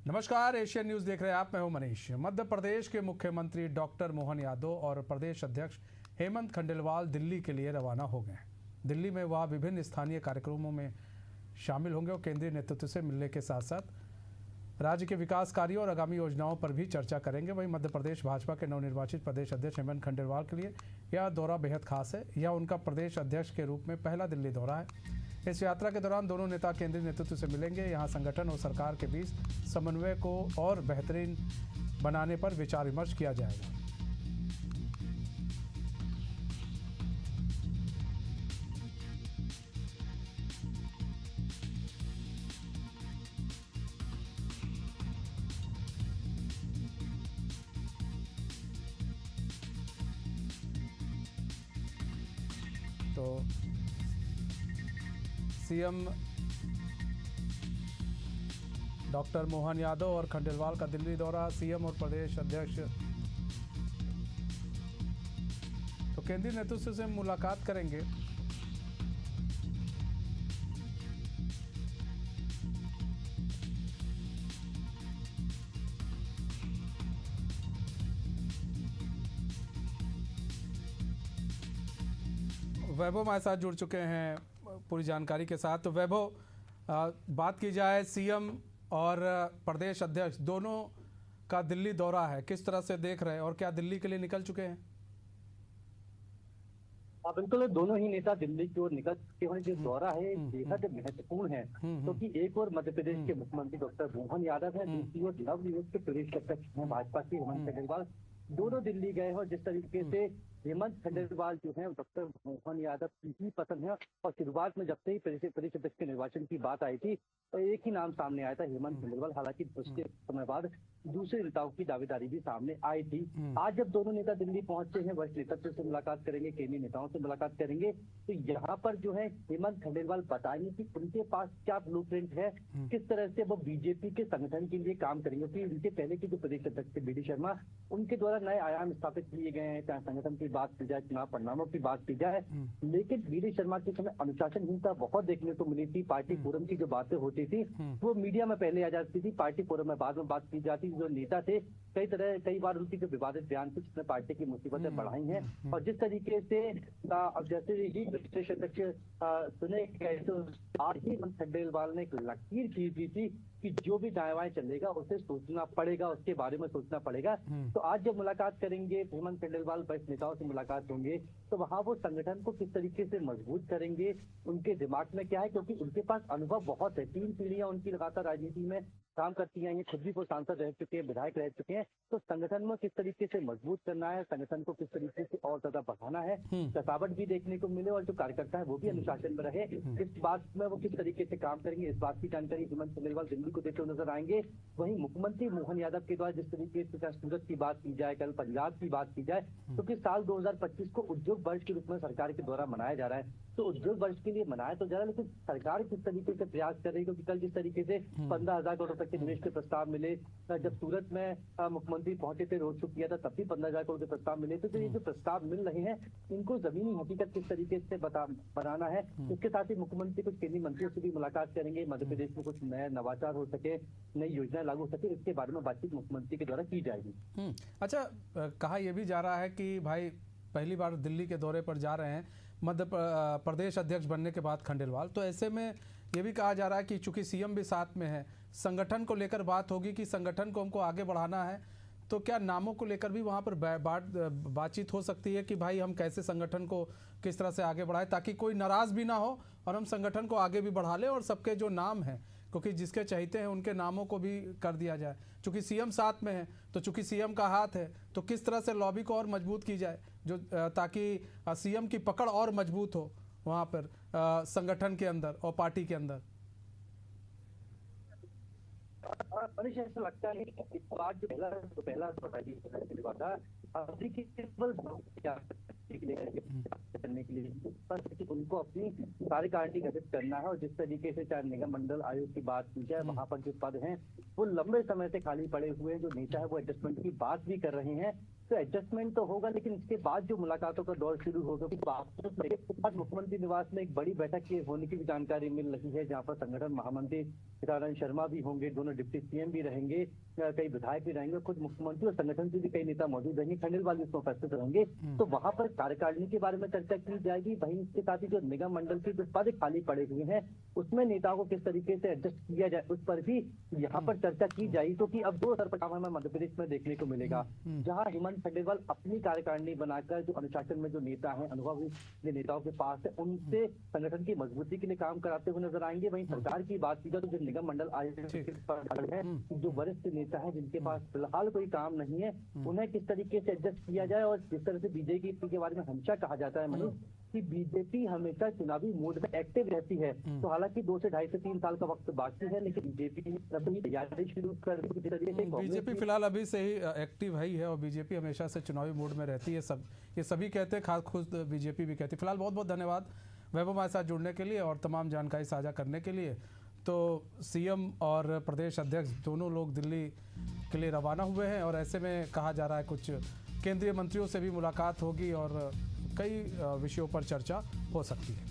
नमस्कार, Asian news देख रहे हैं आप। मैं हूं मनीष। मध्य प्रदेश के मुख्यमंत्री डॉक्टर मोहन यादव और प्रदेश अध्यक्ष हेमंत खंडेलवाल दिल्ली के लिए रवाना हो गए हैं। दिल्ली में वह विभिन्न स्थानीय कार्यक्रमों में शामिल होंगे और केंद्रीय नेतृत्व से मिलने के साथ साथ राज्य के विकास कार्यों और आगामी योजनाओं पर भी चर्चा करेंगे। वहीं मध्य प्रदेश भाजपा के नवनिर्वाचित प्रदेश अध्यक्ष हेमंत खंडेलवाल के लिए यह दौरा बेहद खास है। यह उनका प्रदेश अध्यक्ष के रूप में पहला दिल्ली दौरा है। इस यात्रा के दौरान दोनों नेता केंद्रीय नेतृत्व से मिलेंगे। यहां संगठन और सरकार के बीच समन्वय को और बेहतरीन बनाने पर विचार विमर्श किया जाएगा। तो सीएम डॉक्टर मोहन यादव और खंडेलवाल का दिल्ली दौरा। सीएम और प्रदेश अध्यक्ष तो केंद्रीय नेतृत्व से मुलाकात करेंगे। वैभव हमारे साथ जुड़ चुके हैं पूरी जानकारी के साथ। तो वैभव, बात की जाए सीएम और प्रदेश अध्यक्ष दोनों का दिल्ली दौरा है, किस तरह से देख रहे हैं और क्या दिल्ली के लिए निकल चुके हैं? बिल्कुल, दोनों ही नेता दिल्ली की ओर निकल चुके हैं। जो दौरा है बेहद महत्वपूर्ण है क्योंकि एक और मध्य प्रदेश के मुख्यमंत्री डॉक्टर मोहन यादव है, दूसरी ओर नवनियुक्त प्रदेश अध्यक्ष हैं भाजपा के हेमंत खंडेलवाल। दोनों दिल्ली गए हैं और जिस तरीके से हेमंत खंडेलवाल जो है डॉक्टर मोहन यादव की ही पसंद है और शुरुआत में जब से ही प्रदेश अध्यक्ष के निर्वाचन की बात आई थी तो एक ही नाम सामने आया था, हेमंत खंडेलवाल। हालांकि उसके समय बाद दूसरे नेताओं की दावेदारी भी सामने आई थी। आज जब दोनों नेता दिल्ली पहुंचे हैं, वरिष्ठ नेतृत्व से मुलाकात करेंगे, केंद्रीय नेताओं से मुलाकात करेंगे, तो यहाँ पर जो है हेमंत खंडेलवाल बताएंगे कि उनके पास क्या ब्लूप्रिंट है, किस तरह से वो बीजेपी के संगठन के लिए काम करेंगे। क्योंकि उनके पहले के जो प्रदेश अध्यक्ष थे BD शर्मा, उनके द्वारा नए आयाम स्थापित किए गए हैं, चाहे संगठन की बात की जाए, चुनाव परिणामों की बात की जाए। लेकिन BD शर्मा के समय अनुशासनहीनता बहुत देखने को मिली थी। पार्टी फोरम की जो बातें होती थी वो मीडिया में पहले आ जाती थी, पार्टी फोरम में बाद में बात की जाती। जो नेता थे कई बार उनकी जो विवादित बयान थे जिसने पार्टी की मुसीबतें बढ़ाई हैं और जिस तरीके से अब जैसे ही प्रदेश अध्यक्ष सुने गए तो आज ही हेमंत खंडेलवाल ने एक लकीर खींच दी थी कि जो भी दाएं चलेगा उसे सोचना पड़ेगा, उसके बारे में सोचना पड़ेगा। तो आज जब मुलाकात करेंगे हेमंत खंडेलवाल, वरिष्ठ नेताओं से मुलाकात होंगे, तो वहां वो संगठन को किस तरीके से मजबूत करेंगे, उनके दिमाग में क्या है, क्योंकि उनके पास अनुभव बहुत है। 3 पीढ़ियां उनकी लगातार राजनीति में काम करती हैं, ये खुद भी वो सांसद रह चुके हैं, विधायक रह चुके हैं। तो संगठन में किस तरीके से मजबूत करना है, संगठन को किस तरीके से और ज्यादा बढ़ाना है, कसावट भी देखने को मिले और जो कार्यकर्ता है वो भी अनुशासन में रहे, इस बात में वो किस तरीके से काम करेंगे, इस बात की जानकारी हेमंत खंडेलवाल दिल्ली को देते हुए नजर आएंगे। वहीं मुख्यमंत्री मोहन यादव के द्वारा जिस तरीके से चाहे सूरत की बात की जाए, कल पंजाब की बात की जाए, क्योंकि साल 2025 को उद्योग वर्ष के रूप में सरकार के द्वारा मनाया जा रहा है, तो उद्योग वर्ष के लिए मनाया तो जा रहा है, लेकिन सरकार किस तरीके से प्रयास कर रही है। क्योंकि कल जिस तरीके से 15,000 करोड़ रुपए के निवेश के प्रस्ताव मिले, जब सूरत में मुख्यमंत्री पहुंचे थे, रोड शो किया था, तब भी 15,000 करोड़ के प्रस्ताव मिले थे। तो ये जो प्रस्ताव मिल रहे हैं इनको जमीनी हकीकत किस तरीके से बनाना है। इसके साथ ही मुख्यमंत्री कुछ केंद्रीय मंत्रियों से भी मुलाकात करेंगे, मध्य प्रदेश में कुछ नए नवाचार हो सके, नई योजनाएं लागू हो सके, इसके बारे में बातचीत मुख्यमंत्री के द्वारा की जाएगी। अच्छा, कहा यह भी जा रहा है कि भाई पहली बार दिल्ली के दौरे पर जा रहे हैं मध्य प्रदेश अध्यक्ष बनने के बाद खंडेलवाल, तो ऐसे में ये भी कहा जा रहा है कि चूंकि सीएम भी साथ में है, संगठन को लेकर बात होगी कि संगठन को हमको आगे बढ़ाना है, तो क्या नामों को लेकर भी वहाँ पर बातचीत हो सकती है कि भाई हम कैसे संगठन को किस तरह से आगे बढ़ाएं ताकि कोई नाराज भी ना हो और हम संगठन को आगे भी बढ़ा लें और सबके जो नाम हैं, क्योंकि जिसके चाहते हैं उनके नामों को भी कर दिया जाए। चूंकि सीएम साथ में है तो चूंकि सीएम का हाथ है तो किस तरह से लॉबी को और मजबूत की जाए जो ताकि सीएम की पकड़ और मजबूत हो वहाँ पर संगठन के अंदर और पार्टी के अंदर। ऐसा लगता है कि इस बार जो पहला था अभी केवल करने के लिए बस उनको अपनी कार्यकारिणी गठित करना है और जिस तरीके से चाहे निगम मंडल आयोग की बात की जाए, वहां पर जो पद हैं वो लंबे समय से खाली पड़े हुए जो नेता है वो एडजस्टमेंट की बात भी कर रहे हैं। तो एडजस्टमेंट तो होगा, लेकिन इसके बाद जो मुलाकातों का दौर शुरू होगा, आज मुख्यमंत्री निवास में एक बड़ी बैठक के होने की भी जानकारी मिल रही है, जहां पर संगठन महामंत्री सीताराम शर्मा भी होंगे, दोनों डिप्टी सीएम भी रहेंगे, कई विधायक भी रहेंगे, खुद मुख्यमंत्री और संगठन से भी कई नेता मौजूद रहेंगे, खंडेलवाल भी उसमें उपस्थित रहेंगे। तो वहां पर कार्यकारिणी के बारे में चर्चा की जाएगी। वहीं इसके साथ ही जो निगम मंडल के जो पद खाली पड़े हुए हैं उसमें नेताओं को किस तरीके से एडजस्ट किया जाए, उस पर भी यहाँ पर चर्चा की जाएगी। क्योंकि अब दो स्तर पर काम हमें मध्य प्रदेश में देखने को मिलेगा, जहाँ हेमंत खंडेलवाल अपनी कार्यकारिणी बनाकर जो अनुशासन में जो नेता हैं, अनुभवी नेताओं के पास है, उनसे संगठन की मजबूती के लिए काम कराते हुए नजर आएंगे। वहीं सरकार की बात की जाए तो जो निगम मंडल आयोग है, जो वरिष्ठ नेता है जिनके पास फिलहाल कोई काम नहीं है, उन्हें किस तरीके से एडजस्ट किया जाए। और जिस तरह से बीजेपी के बारे में हमेशा कहा जाता है मनीष कि बीजेपी हमेशा चुनावी मोड में एक्टिव रहती है, तो हालांकि 2 से 2.5 से 3 साल का वक्त बाकी है, लेकिन बीजेपी अपनी तैयारी शुरू कर दी। बीजेपी फिलहाल अभी से ही एक्टिव है और बीजेपी हमेशा से चुनावी मोड में रहती है, ये सभी कहते हैं, खास खुद बीजेपी भी कहती है। फिलहाल बहुत बहुत धन्यवाद वैभव हमारे साथ जुड़ने के लिए और तमाम जानकारी साझा करने के लिए। तो सीएम और प्रदेश अध्यक्ष दोनों लोग दिल्ली के लिए रवाना हुए हैं और ऐसे में कहा जा रहा है कुछ केंद्रीय मंत्रियों से भी मुलाकात होगी और कई विषयों पर चर्चा हो सकती है।